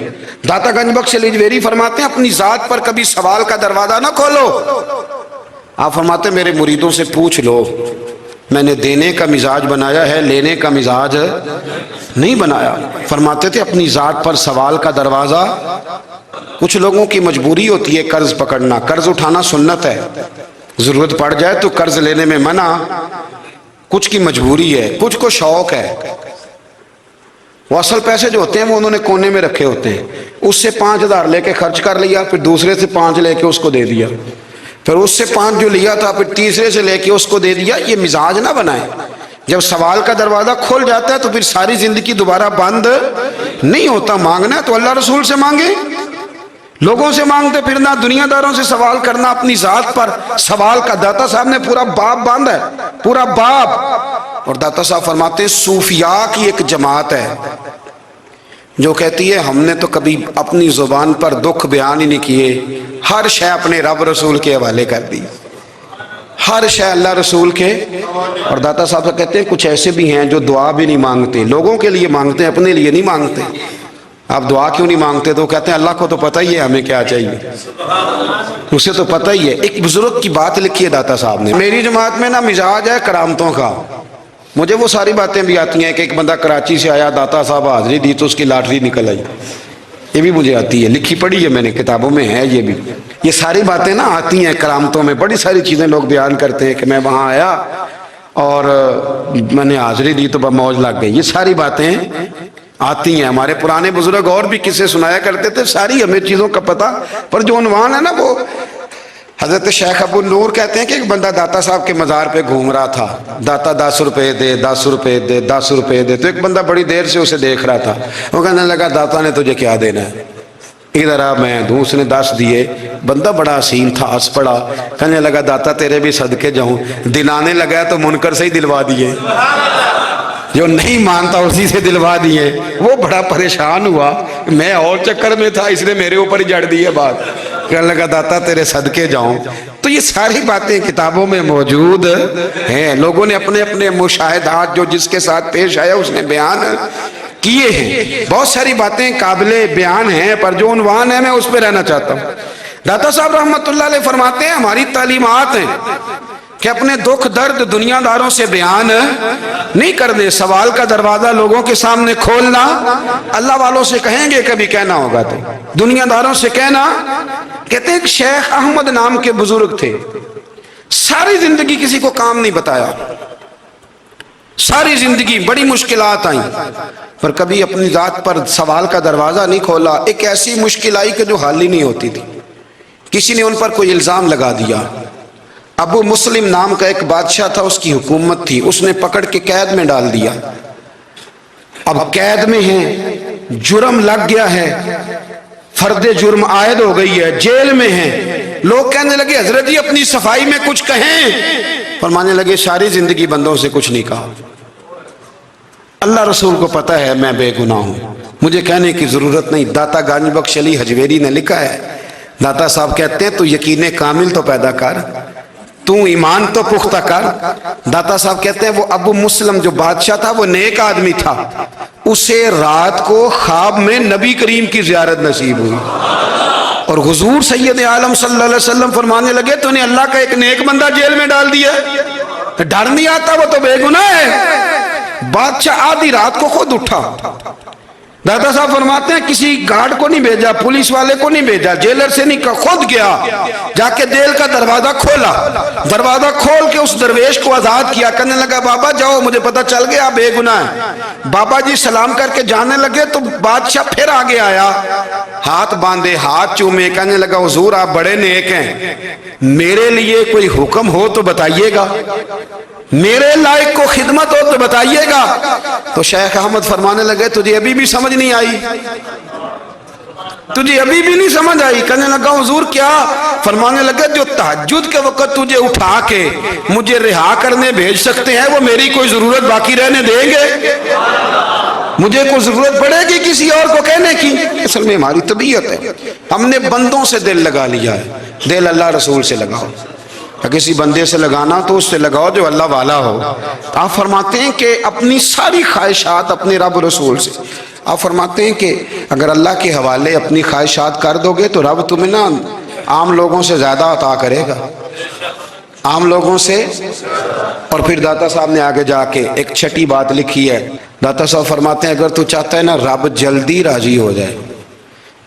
داتا گنج بخش علی اجمیری فرماتے ہیں اپنی ذات پر کبھی سوال کا دروازہ نہ کھولو۔ آپ فرماتے ہیں میرے مریدوں سے پوچھ لو، میں نے دینے کا مزاج بنایا ہے، لینے کا مزاج نہیں بنایا۔ فرماتے تھے اپنی ذات پر سوال کا دروازہ، کچھ لوگوں کی مجبوری ہوتی ہے قرض پکڑنا، قرض اٹھانا سنت ہے، ضرورت پڑ جائے تو قرض لینے میں منع، کچھ کی مجبوری ہے، کچھ کو شوق ہے، وہ اصل پیسے جو ہوتے ہیں وہ انہوں نے کونے میں رکھے ہوتے ہیں، اس سے 5000 لے کے خرچ کر لیا، پھر دوسرے سے 5 لے کے اس کو دے دیا، پھر اس سے 5 جو لیا تھا پھر تیسرے سے لے کے اس کو دے دیا۔ یہ مزاج نہ بنائے، جب سوال کا دروازہ کھول جاتا ہے تو پھر ساری زندگی دوبارہ بند نہیں ہوتا۔ مانگنا ہے تو اللہ رسول سے مانگے، لوگوں سے مانگتے پھرنا، دنیا داروں سے سوال کرنا، اپنی ذات پر سوال کا داتا صاحب نے پورا باب باندھا ہے، پورا باب۔ اور داتا صاحب فرماتے ہیں صوفیاء کی ایک جماعت ہے جو کہتی ہے ہم نے تو کبھی اپنی زبان پر دکھ بیان ہی نہیں کیے، ہر شے اپنے رب رسول کے حوالے کر دی، ہر شے اللہ رسول کے۔ اور داتا صاحب کہتے ہیں کچھ ایسے بھی ہیں جو دعا بھی نہیں مانگتے، لوگوں کے لیے مانگتے ہیں، اپنے لیے نہیں مانگتے۔ آپ دعا کیوں نہیں مانگتے؟ تو کہتے ہیں اللہ کو تو پتہ ہی ہے ہمیں کیا چاہیے، اسے تو پتہ ہی ہے۔ ایک بزرگ کی بات لکھی ہے داتا صاحب نے، میری جماعت میں مزاج ہے کرامتوں کا، مجھے وہ ساری باتیں بھی آتی ہیں کہ ایک بندہ کراچی سے آیا، داتا صاحب حاضری دی تو اس کی لاٹری نکل آئی، یہ بھی مجھے آتی ہے، لکھی پڑھی ہے میں نے، کتابوں میں ہے یہ بھی۔ یہ ساری باتیں آتی ہیں کرامتوں میں، بڑی ساری چیزیں لوگ بیان کرتے ہیں کہ میں وہاں آیا اور میں نے حاضری دی تو موج لگ گئی، یہ ساری باتیں آتی ہیں۔ ہمارے پرانے بزرگ اور بھی قصے سنایا کرتے تھے، ساری ہمیں چیزوں کا پتہ، پر جو عنوان ہے وہ حضرت شیخ ابو نور کہتے ہیں کہ ایک بندہ داتا صاحب کے مزار پہ گھوم رہا تھا، داتا 10 روپے دے، 10 روپے دے، 10 روپے دے، تو ایک بندہ بڑی دیر سے اسے دیکھ رہا تھا، وہ کہنے لگا داتا نے تجھے کیا دینا ہے، ادھر آ میں دوں۔ اس نے 10 دیے، بندہ بڑا حسین تھا، ہنس پڑا، کہنے لگا داتا تیرے بھی صدقے جاؤں، دلانے لگا تو منکر سے ہی دلوا دیے، جو نہیں مانتا اسی سے دلوا دیے۔ وہ بڑا پریشان ہوا، میں اور چکر میں تھا، اس نے میرے اوپر ہی جڑ دی ہے بات، کہنے لگا داتا تیرے صدقے جاؤں۔ تو یہ ساری باتیں کتابوں میں موجود ہیں، لوگوں نے اپنے اپنے مشاہدات جو جس کے ساتھ پیش آیا اس نے بیان کیے ہیں۔ بہت ساری باتیں قابل بیان ہیں، پر جو عنوان ہے میں اس پہ رہنا چاہتا ہوں۔ داتا صاحب رحمۃ اللہ علیہ فرماتے ہیں ہماری تعلیمات ہیں کہ اپنے دکھ درد دنیا داروں سے بیان نہیں کرنے، سوال کا دروازہ لوگوں کے سامنے کھولنا، اللہ والوں سے کہیں گے کبھی کہنا ہوگا تو دنیا داروں سے کہنا۔ کہتے ہیں کہ شیخ احمد نام کے بزرگ تھے، ساری زندگی کسی کو کام نہیں بتایا، ساری زندگی بڑی مشکلات آئیں، پر کبھی اپنی ذات پر سوال کا دروازہ نہیں کھولا۔ ایک ایسی مشکل آئی کہ جو حل ہی نہیں ہوتی تھی، کسی نے ان پر کوئی الزام لگا دیا، ابو مسلم نام کا ایک بادشاہ تھا، اس کی حکومت تھی، اس نے پکڑ کے قید میں ڈال دیا۔ اب قید میں ہیں، جرم لگ گیا ہے، فرد جرم عائد ہو گئی ہے، جیل میں ہیں۔ لوگ کہنے لگے حضرت جی اپنی صفائی میں کچھ کہیں۔ فرمانے لگے ساری زندگی بندوں سے کچھ نہیں کہا، اللہ رسول کو پتہ ہے میں بے گناہ ہوں، مجھے کہنے کی ضرورت نہیں۔ داتا گانج بخش علی حجویری نے لکھا ہے، داتا صاحب کہتے ہیں تو یقین کامل تو پیدا کر، تو ایمان تو پختہ کر۔ داتا صاحب کہتے ہیں وہ ابو مسلم جو بادشاہ تھا وہ نیک آدمی تھا، اسے رات کو خواب میں نبی کریم کی زیارت نصیب ہوئی، اور حضور سید عالم صلی اللہ علیہ وسلم فرمانے لگے تو نے اللہ کا ایک نیک بندہ جیل میں ڈال دیا، ڈر نہیں آتا، وہ تو بے گناہ ہے۔ بادشاہ آدھی رات کو خود اٹھا، دادا صاحب فرماتے ہیں کسی گارڈ کو نہیں بھیجا، پولیس والے کو نہیں بھیجا، جیلر سے نہیں کہا، خود گیا، جا کے جیل کا دروازہ کھولا، دروازہ کھول کے اس درویش کو آزاد کیا، کہنے لگا بابا جاؤ، مجھے پتہ چل گیا آپ بے گناہ ہیں۔ بابا جی سلام کر کے جانے لگے تو بادشاہ پھر آگے آیا، ہاتھ باندھے، ہاتھ چومے، کہنے لگا حضور آپ بڑے نیک ہیں، میرے لیے کوئی حکم ہو تو بتائیے گا، میرے لائق کو خدمت ہو تو بتائیے گا۔ تو شیخ احمد فرمانے لگے تجھے ابھی بھی سمجھ نہیں آئی، تجھے ابھی بھی نہیں سمجھ آئی؟ کہنے لگا حضور کیا؟ فرمانے لگے جو تہجد کے وقت تجھے اٹھا کے مجھے رہا کرنے بھیج سکتے ہیں وہ میری کوئی ضرورت باقی رہنے دیں گے؟ مجھے کوئی ضرورت پڑے گی کسی اور کو کہنے کی؟ اصل میں ہماری طبیعت ہے، ہم نے بندوں سے دل لگا لیا ہے، دل اللہ رسول سے لگاؤ، کسی بندے سے لگانا تو اس سے لگاؤ جو اللہ والا ہو۔ آپ فرماتے ہیں کہ اپنی ساری خواہشات اپنے رب رسول سے، آپ فرماتے ہیں کہ اگر اللہ کے حوالے اپنی خواہشات کر دو گے تو رب تمہیں نا عام لوگوں سے زیادہ عطا کرے گا، عام لوگوں سے۔ اور پھر داتا صاحب نے آگے جا کے ایک چھٹی بات لکھی ہے، داتا صاحب فرماتے ہیں اگر تو چاہتا ہے نا رب جلدی راضی ہو جائے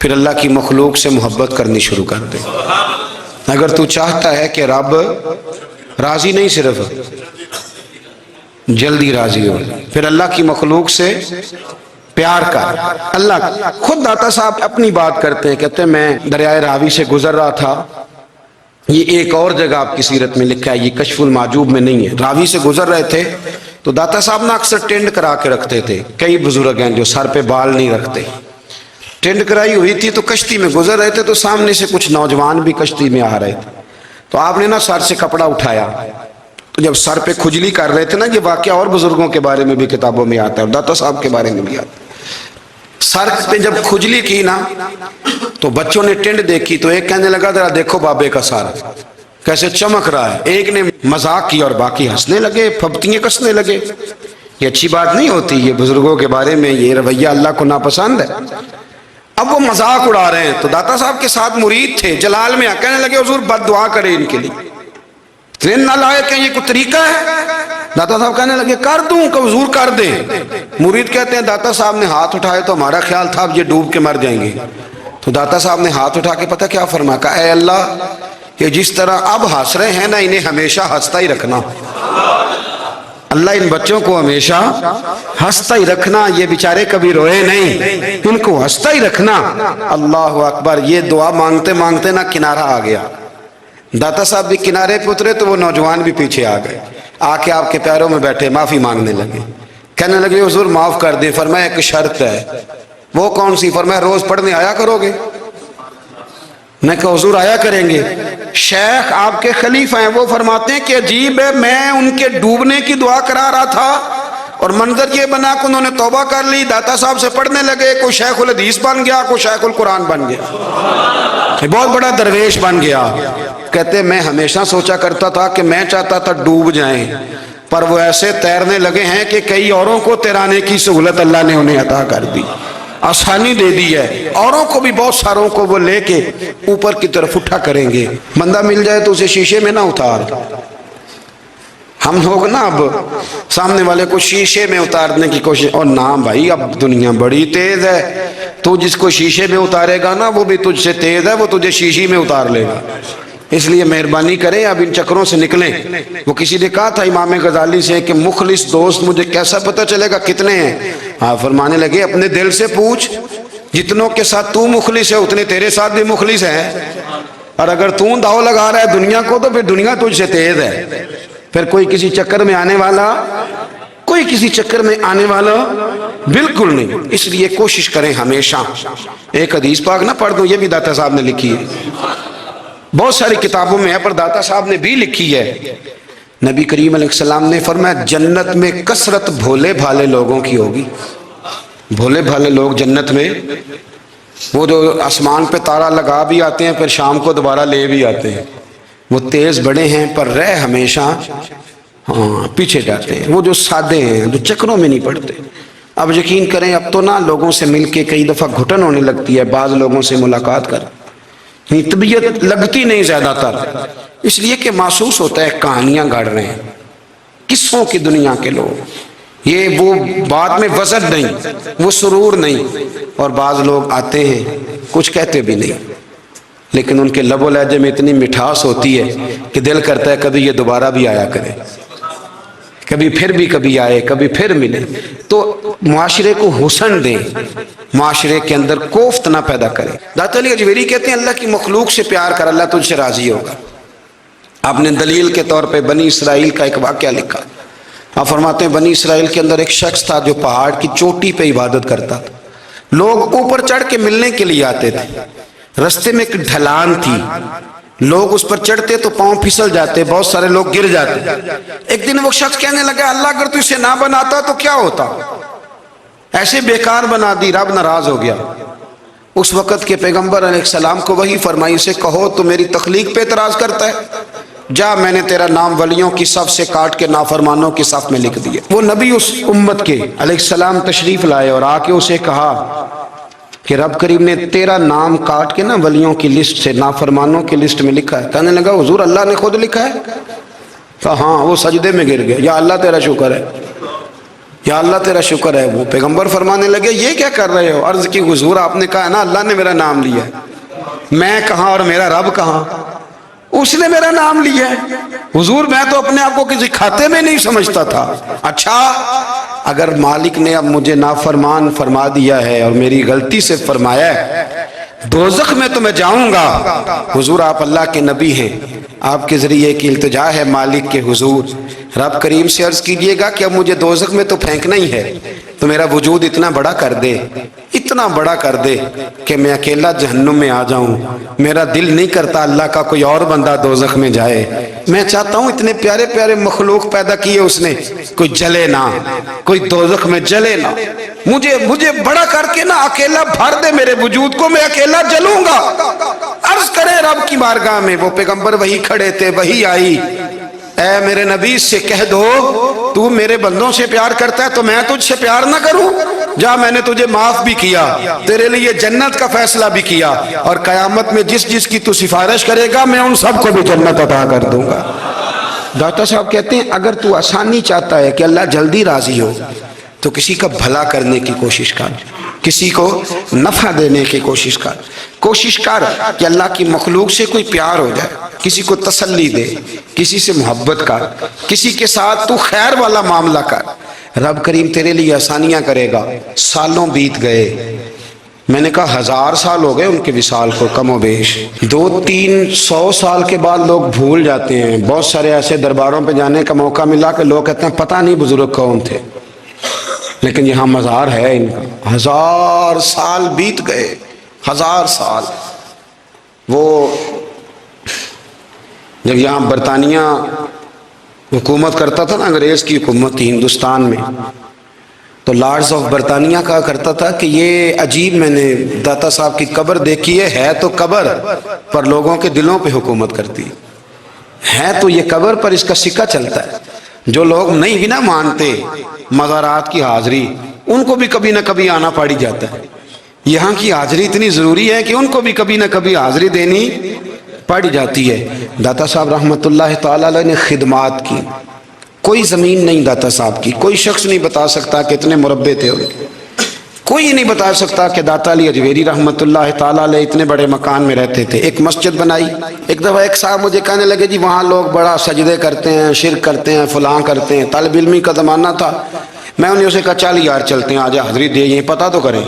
پھر اللہ کی مخلوق سے محبت کرنی شروع کر دے۔ اگر تو چاہتا ہے کہ رب راضی نہیں صرف جلدی راضی ہو پھر اللہ کی مخلوق سے پیار کر۔ اللہ خود داتا صاحب اپنی بات کرتے ہیں، کہتے ہیں میں دریائے راوی سے گزر رہا تھا، یہ ایک اور جگہ آپ کی سیرت میں لکھا ہے، یہ کشف المعجوب میں نہیں ہے، راوی سے گزر رہے تھے تو داتا صاحب نا اکثر ٹینڈ کرا کے رکھتے تھے، کئی بزرگ ہیں جو سر پہ بال نہیں رکھتے، ٹینڈ کرائی ہوئی تھی تو کشتی میں گزر رہے تھے تو سامنے سے کچھ نوجوان بھی کشتی میں آ رہے تھے، تو آپ نے نا سر سے کپڑا اٹھایا، تو جب سر پہ کھجلی کر رہے تھے نا، یہ واقعہ اور بزرگوں کے بارے میں بھی کتابوں میں آتا ہے اور داتا صاحب کے بارے میں بھی آتا ہے، سر پہ جب کھجلی کی نا تو بچوں نے ٹینڈ دیکھی تو ایک کہنے لگا ذرا دیکھو بابے کا سر کیسے چمک رہا ہے، ایک نے مذاق کیا اور باقی ہنسنے لگے، پھپتیاں کسنے لگے۔ یہ اچھی بات نہیں ہوتی، یہ بزرگوں کے بارے میں یہ رویہ اللہ کو ناپسند ہے۔ اب وہ مذاق اڑا رہے ہیں تو داتا صاحب کے ساتھ مرید تھے جلال میں، کہنے لگے حضور بد دعا کرے ان کے لیے، اتنے نالائق ہیں، یہ کوئی طریقہ ہے؟ داتا صاحب کہنے لگے کر دوں کہ حضور کر دیں۔ مرید کہتے ہیں داتا صاحب نے ہاتھ اٹھائے تو ہمارا خیال تھا اب یہ ڈوب کے مر جائیں گے، تو داتا صاحب نے ہاتھ اٹھا کے پتہ کیا فرمایا، کہا اے اللہ یہ جس طرح اب ہنس رہے ہیں نا انہیں ہمیشہ ہنستا ہی رکھنا، اللہ ان بچوں کو ہمیشہ ہنستا ہی رکھنا، یہ بیچارے کبھی روئے نہیں، ان کو ہنستا ہی رکھنا۔ اللہ اکبر، یہ دعا مانگتے مانگتے نا کنارہ آ گیا، داتا صاحب بھی کنارے پہ اترے تو وہ نوجوان بھی پیچھے آ گئے، آ کے آپ کے پیروں میں بیٹھے معافی مانگنے لگے، کہنے لگے حضور معاف کر دیں۔ فرمایا ایک شرط ہے، وہ کون سی؟ فرمایا روز پڑھنے آیا کرو گے؟ میں کہا حضور آیا کریں گے۔ شیخ آپ کے خلیفہ ہیں، وہ فرماتے ہیں کہ عجیب ہے، میں ان کے ڈوبنے کی دعا کرا رہا تھا اور منظر یہ بنا کہ انہوں نے توبہ کر لی، داتا صاحب سے پڑھنے لگے، کوئی شیخ الحدیث بن گیا، کوئی شیخ القرآن بن گیا، بہت بڑا درویش بن گیا۔ کہتے میں ہمیشہ سوچا کرتا تھا کہ میں چاہتا تھا ڈوب جائیں، پر وہ ایسے تیرنے لگے ہیں کہ کئی اوروں کو تیرانے کی سہولت اللہ نے انہیں عطا کر دی، آسانی دے دی ہے، اوروں کو بھی بہت ساروں کو وہ لے کے اوپر کی طرف اٹھا کریں گے، بندہ مل جائے تو اسے شیشے میں نہ اتار۔ ہم لوگ نا اب سامنے والے کو شیشے میں اتارنے کی کوشش، اور نہ بھائی اب دنیا بڑی تیز ہے، تو جس کو شیشے میں اتارے گا نا وہ بھی تجھ سے تیز ہے، وہ تجھے شیشی میں اتار لے گا، اس لیے مہربانی کریں اب ان چکروں سے نکلیں۔ وہ کسی نے کہا تھا امام غزالی سے کہ مخلص دوست مجھے کیسا پتہ چلے گا کتنے ہیں؟ آپ فرمانے لگے اپنے دل سے پوچھ، جتنوں کے ساتھ تو مخلص ہے اتنے تیرے ساتھ بھی مخلص ہیں، اور اگر تو داؤ لگا رہا ہے دنیا کو تو پھر دنیا تجھ سے تیز ہے. پھر کوئی کسی چکر میں آنے والا بالکل نہیں. اس لیے کوشش کریں ہمیشہ. ایک حدیث پاک نہ پڑھ دوں، یہ بھی داتا صاحب نے لکھی ہے، بہت ساری کتابوں میں ہے پر داتا صاحب نے بھی لکھی ہے. نبی کریم علیہ السلام نے فرمایا جنت میں کثرت بھولے بھالے لوگوں کی ہوگی. بھولے بھالے لوگ جنت میں، وہ جو آسمان پہ تارا لگا بھی آتے ہیں پھر شام کو دوبارہ لے بھی آتے ہیں، وہ تیز بڑے ہیں پر رہ ہمیشہ پیچھے جاتے ہیں. وہ جو سادے ہیں، جو چکروں میں نہیں پڑتے. اب یقین کریں اب تو نا لوگوں سے مل کے کئی دفعہ گھٹن ہونے لگتی ہے، بعض لوگوں سے ملاقات کر طبیعت لگتی نہیں زیادہ تر، اس لیے کہ محسوس ہوتا ہے کہانیاں گھڑ رہے ہیں، قصوں کی دنیا کے لوگ. یہ وہ بات میں وزن نہیں، وہ سرور نہیں. اور بعض لوگ آتے ہیں کچھ کہتے بھی نہیں، لیکن ان کے لب و لہجے میں اتنی مٹھاس ہوتی ہے کہ دل کرتا ہے کبھی یہ دوبارہ بھی آیا کرے، کبھی آئے، کبھی پھر ملے. تو معاشرے کو حسن دیں، معاشرے کے اندر کوفت نہ پیدا کریں. داتا علی اجویری کہتے ہیں اللہ کی مخلوق سے پیار کر، اللہ تجھ سے راضی ہوگا. آپ نے دلیل کے طور پہ بنی اسرائیل کا ایک واقعہ لکھا. آپ فرماتے ہیں بنی اسرائیل کے اندر ایک شخص تھا جو پہاڑ کی چوٹی پہ عبادت کرتا تھا. لوگ اوپر چڑھ کے ملنے کے لیے آتے تھے. رستے میں ایک ڈھلان تھی، لوگ اس پر چڑھتے تو پاؤں پھسل جاتے، بہت سارے لوگ گر جاتے. ایک دن وہ شخص کہنے لگا اللہ اگر تو اسے نہ بناتا تو کیا ہوتا، ایسے بیکار بنا دی. رب ناراض ہو گیا. اس وقت کے پیغمبر علیہ السلام کو وحی فرمائی اسے کہو تو میری تخلیق پہ اعتراض کرتا ہے، جا میں نے تیرا نام ولیوں کی صف سے کاٹ کے نافرمانوں کی صف میں لکھ دیا. وہ نبی اس امت کے علیہ السلام تشریف لائے اور آ کے اسے کہا کہ رب کریم نے تیرا نام کاٹ کے نا ولیوں کی لسٹ سے نافرمانوں کی لسٹ میں لکھا ہے. کہنے لگا حضور اللہ نے خود لکھا ہے؟ کہا ہاں. وہ سجدے میں گر گئے، یا اللہ تیرا شکر ہے، یا اللہ تیرا شکر ہے. وہ پیغمبر فرمانے لگے یہ کیا کر رہے ہو؟ عرض کی حضور آپ نے کہا ہے نا اللہ نے میرا نام لیا ہے، میں کہاں اور میرا رب کہاں؟ اس نے میرا نام لیا ہے. حضور میں تو اپنے آپ کو کسی کھاتے میں نہیں سمجھتا تھا. اچھا اگر مالک نے اب مجھے نافرمان فرما دیا ہے اور میری غلطی سے فرمایا ہے دوزخ میں تو میں جاؤں گا. حضور آپ اللہ کے نبی ہیں، آپ کے ذریعے ایک التجا ہے مالک کے حضور، رب کریم سے عرض کیجئے گا کہ اب مجھے دوزخ میں تو پھینکنا ہی ہے، تو میرا وجود اتنا بڑا کر دے، اتنا بڑا کر دے کہ میں اکیلا جہنم میں آ جاؤں. میرا دل نہیں کرتا اللہ کا کوئی اور بندہ دوزخ میں جائے. میں چاہتا ہوں اتنے پیارے پیارے مخلوق پیدا کیے اس نے، کوئی جلے نہ، کوئی دوزخ میں جلے نہ. مجھے بڑا کر کے نا اکیلا بھر دے میرے وجود کو، میں اکیلا جلوں گا. عرض کرے رب کی بارگاہ میں. وہ پیغمبر وہی کھڑے تھے، وہی آئی. اے میرے نبی سے کہہ دو تو میرے بندوں سے پیار کرتا ہے تو میں تجھ سے پیار نہ کروں؟ جا میں نے تجھے معاف بھی کیا، تیرے لیے جنت کا فیصلہ بھی کیا، اور قیامت میں جس جس کی تو سفارش کرے گا میں ان سب کو بھی جنت عطا کر دوں گا. داتا صاحب کہتے ہیں اگر تو آسانی چاہتا ہے کہ اللہ جلدی راضی ہو تو کسی کا بھلا کرنے کی کوشش کر، کسی کو نفع دینے کی کوشش کر کہ اللہ کی مخلوق سے کوئی پیار ہو جائے، کسی کو تسلی دے، کسی سے محبت کر، کسی کے ساتھ تو خیر والا معاملہ کر. رب کریم تیرے لیے آسانیاں کرے گا. سالوں بیت گئے، میں نے کہا 1000 سال ہو گئے ان کے وصال کو کم و بیش. 200-300 سال کے بعد لوگ بھول جاتے ہیں. بہت سارے ایسے درباروں پہ جانے کا موقع ملا کہ لوگ کہتے ہیں پتہ نہیں بزرگ کون تھے، لیکن یہاں مزار ہے ان کا. 1000 سال بیت گئے، 1000 سال. وہ جب یہاں برطانیہ حکومت کرتا تھا نا، انگریز کی حکومت تھی ہندوستان میں، تو لارڈز آف برطانیہ کہا کرتا تھا کہ یہ عجیب، میں نے داتا صاحب کی قبر دیکھی ہے تو قبر پر لوگوں کے دلوں پہ حکومت کرتی ہے تو یہ قبر پر اس کا سکہ چلتا ہے. جو لوگ نہیں بھی نہ مانتے مزارات کی حاضری، ان کو بھی کبھی نہ کبھی آنا پڑی جاتا ہے. یہاں کی حاضری اتنی ضروری ہے کہ ان کو بھی کبھی نہ کبھی حاضری دینی پڑ جاتی ہے. داتا صاحب رحمت اللہ تعالی علیہ نے خدمات کی. کوئی زمین نہیں داتا صاحب کی، کوئی شخص نہیں بتا سکتا کہ اتنے مربع تھے، کوئی نہیں بتا سکتا کہ داتا علی اجویری رحمت اللہ تعالی علیہ اتنے بڑے مکان میں رہتے تھے. ایک مسجد بنائی. ایک دفعہ ایک صاحب مجھے کہنے لگے جی وہاں لوگ بڑا سجدے کرتے ہیں، شرک کرتے ہیں، فلاں کرتے ہیں. طالب علمی کا زمانہ تھا. میں انہیں سے کہا چل یار چلتے ہیں، آجا حاضری دے، یہ پتہ تو کریں.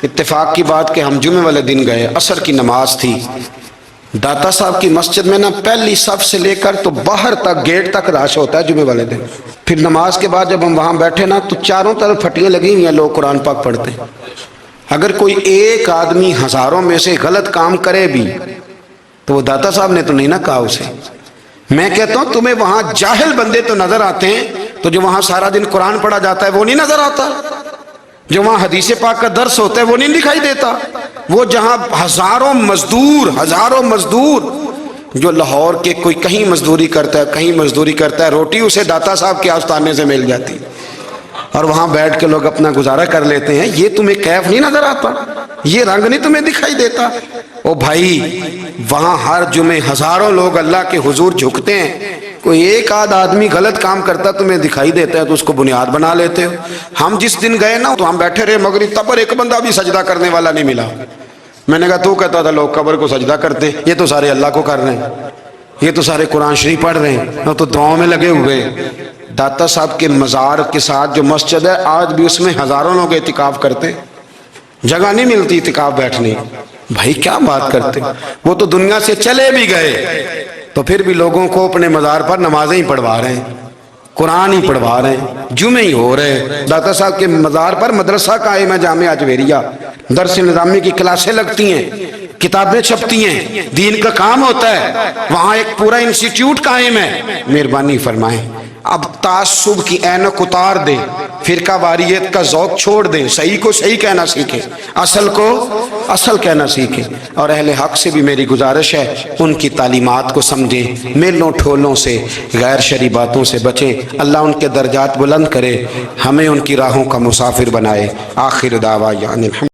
اتفاق کی بات کہ ہم جمعے والے دن گئے، عصر کی نماز تھی. داتا صاحب کی مسجد میں نا پہلی صف سے لے کر تو باہر تک گیٹ تک رش ہوتا ہے جمعے والے دن. پھر نماز کے بعد جب ہم وہاں بیٹھے نا تو چاروں طرف پھٹیاں لگی ہوئی ہیں، لوگ قرآن پاک پڑھتے ہیں. اگر کوئی ایک آدمی ہزاروں میں سے غلط کام کرے بھی تو وہ داتا صاحب نے تو نہیں نہ کہا اسے. میں کہتا ہوں تمہیں وہاں جاہل بندے تو نظر آتے ہیں، تو جو وہاں سارا دن قرآن پڑھا جاتا ہے وہ نہیں نظر آتا؟ جو وہاں حدیث پاک کا درس ہوتا ہے وہ نہیں دکھائی دیتا؟ وہ جہاں ہزاروں مزدور جو لاہور کے کوئی کہیں مزدوری کرتا ہے کہیں مزدوری کرتا ہے، روٹی اسے داتا صاحب کے آستانے سے مل جاتی اور وہاں بیٹھ کے لوگ اپنا گزارا کر لیتے ہیں. یہ تمہیں کیف نہیں نظر آتا؟ یہ رنگ نہیں تمہیں دکھائی دیتا؟ او بھائی، وہاں ہر جمعے ہزاروں لوگ اللہ کے حضور جھکتے ہیں، کوئی ایک آدھ آدمی غلط کام کرتا تمہیں دکھائی دیتا ہے تو اس کو بنیاد بنا لیتے ہو. ہم جس دن گئے نا تو ہم بیٹھے رہے مغرب تب پر ایک بندہ بھی سجدہ کرنے والا نہیں ملا. میں نے کہا تو کہتا تھا لوگ قبر کو سجدہ کرتے، یہ تو سارے اللہ کو کر رہے ہیں، یہ تو سارے قرآن شریف پڑھ رہے ہیں، وہ تو دعاؤں میں لگے ہوئے. داتا صاحب کے مزار کے ساتھ جو مسجد ہے آج بھی اس میں ہزاروں لوگ اعتکاف کرتے، جگہ نہیں ملتی اعتکاف بیٹھنے. بھائی کیا بات کرتے؟ وہ تو دنیا سے چلے بھی گئے تو پھر بھی لوگوں کو اپنے مزار پر نمازیں ہی پڑھوا رہے ہیں، قرآن ہی پڑھوا رہے ہیں، جمعے ہی ہو رہے ہیں. داتا صاحب کے مزار پر مدرسہ قائم ہے، جامعہ اجویریہ، درس نظامی کی کلاسیں لگتی ہیں، کتابیں چھپتی ہیں، دین کا کام ہوتا ہے، وہاں ایک پورا انسٹیٹیوٹ قائم ہے. مہربانی فرمائیں اب تعصب کی اینک اتار دیں، فرقہ واریت کا ذوق چھوڑ دیں، صحیح کو صحیح کہنا سیکھیں، اصل کو اصل کہنا سیکھیں. اور اہل حق سے بھی میری گزارش ہے ان کی تعلیمات کو سمجھیں، میلوں ٹھولوں سے، غیر شرعی باتوں سے بچیں. اللہ ان کے درجات بلند کرے، ہمیں ان کی راہوں کا مسافر بنائے. آخر دعوانا